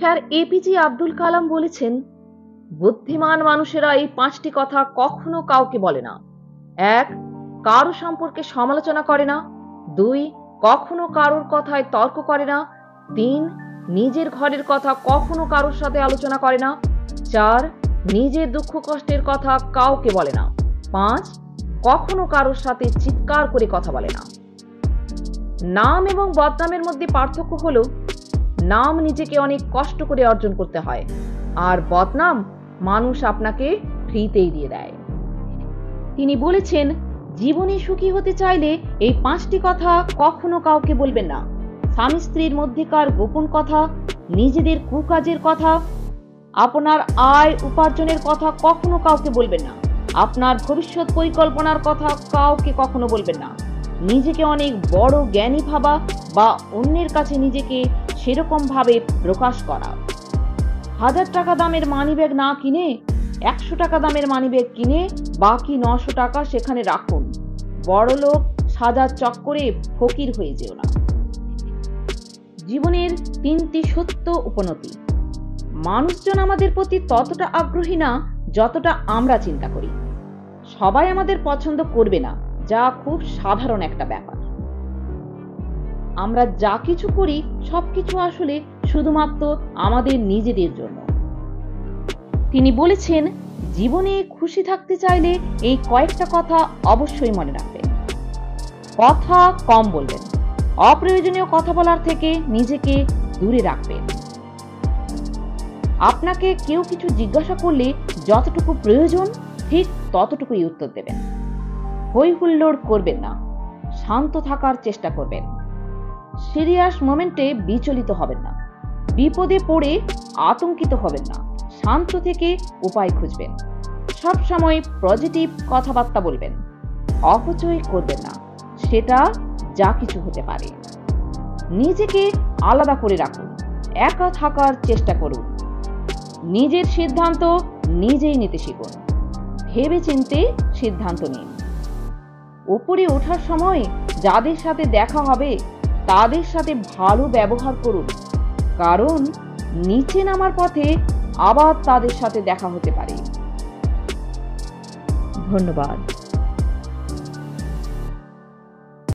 Sir APJ Abdul Kalam বলেছেন, বুদ্ধিমান মানুষেরা এই 5টি কথা কখনো কাউকে বলে না। 1. কারো সম্পর্কে সমালোচনা করে না। 2. কখনো কারোর কথায় তর্ক করে না। 3. নিজের ঘরের কথা কখনো কারোর সাথে আলোচনা করে না। 4. নিজের দুঃখ কষ্টের কথা কাউকে বলে না। 5. কখনো কারোর সাথে চিৎকার করে কথা বলে না। নাম এবং বদনামের মধ্যে পার্থক্য হলো, নাম নিজেকে অনেক কষ্ট করে অর্জন করতে হয়, আর বদনাম মানুষ আপনাকে ফ্রিতেই দিয়ে দেয়। তিনি বলেছেন, জীবনে সুখী হতে চাইলে এই 5টি কথা কখনো কাউকে বলবেন না। স্বামী স্ত্রীর মধ্যেকার গোপন কথা, নিজেদের কুকাজের কথা, আপনার আয় উপার্জনের কথা কখনো কাউকে বলবেন না। আপনার ভবিষ্যৎ পরিকল্পনার কথা কাউকে কখনো বলবেন না। নিজেকে অনেক বড় জ্ঞানী ভাবা বা অন্যের কাছে নিজেকে সেরকম ভাবে প্রকাশ করা। 1000 টাকা দামের মানিব্যাগ না কিনে 100 টাকা দামের মানিব্যাগ কিনে বাকি 900 টাকা সেখানে রাখুন। বড়লোক সাজার চক্করে ফকির হয়ে যেও না। জীবনের 3টি সত্য উপনতি। মানুষজন আমাদের প্রতি ততটা আগ্রহী না যতটা আমরা চিন্তা করি। সবাই আমাদের পছন্দ করবে না, যা খুব সাধারণ একটা ব্যাপার। আমরা যা কিছু করি সবকিছু আসলে শুধুমাত্র আমাদের নিজেদের জন্য। তিনি বলেছেন, জীবনে খুশি থাকতে চাইলে এই কয়েকটা কথা অবশ্যই মনে রাখবেন। কথা কম বলবেন। অপ্রয়োজনীয় কথা বলার থেকে নিজেকে দূরে রাখবেন। আপনাকে কেউ কিছু জিজ্ঞাসা করলে যতটুকু প্রয়োজন ঠিক ততটুকুই উত্তর দেবেন। হই হুল্লোড় করবেন না, শান্ত থাকার চেষ্টা করবেন। সিরিয়াস মোমেন্টে বিচলিত হবেন না। বিপদে পড়ে আতঙ্কিত হবেন না, শান্ত থেকে উপায় খুঁজবেন। সব সময় পজিটিভ কথাবার্তা বলবেন। অপচয় করবেন না, সেটা যা কিছু হতে পারে। নিজেকে আলাদা করে রাখুন, একা থাকার চেষ্টা করুন। নিজের সিদ্ধান্ত নিজেই নিতে শিখুন। ভেবেচিন্তে সিদ্ধান্ত নিন। উপরে ওঠার সময় যাদের সাথে দেখা হবে তাদের সাথে ভালো ব্যবহার করুন, কারণ নিচে নামার পথে আবার তাদের সাথে দেখা হতে পারে। ধন্যবাদ।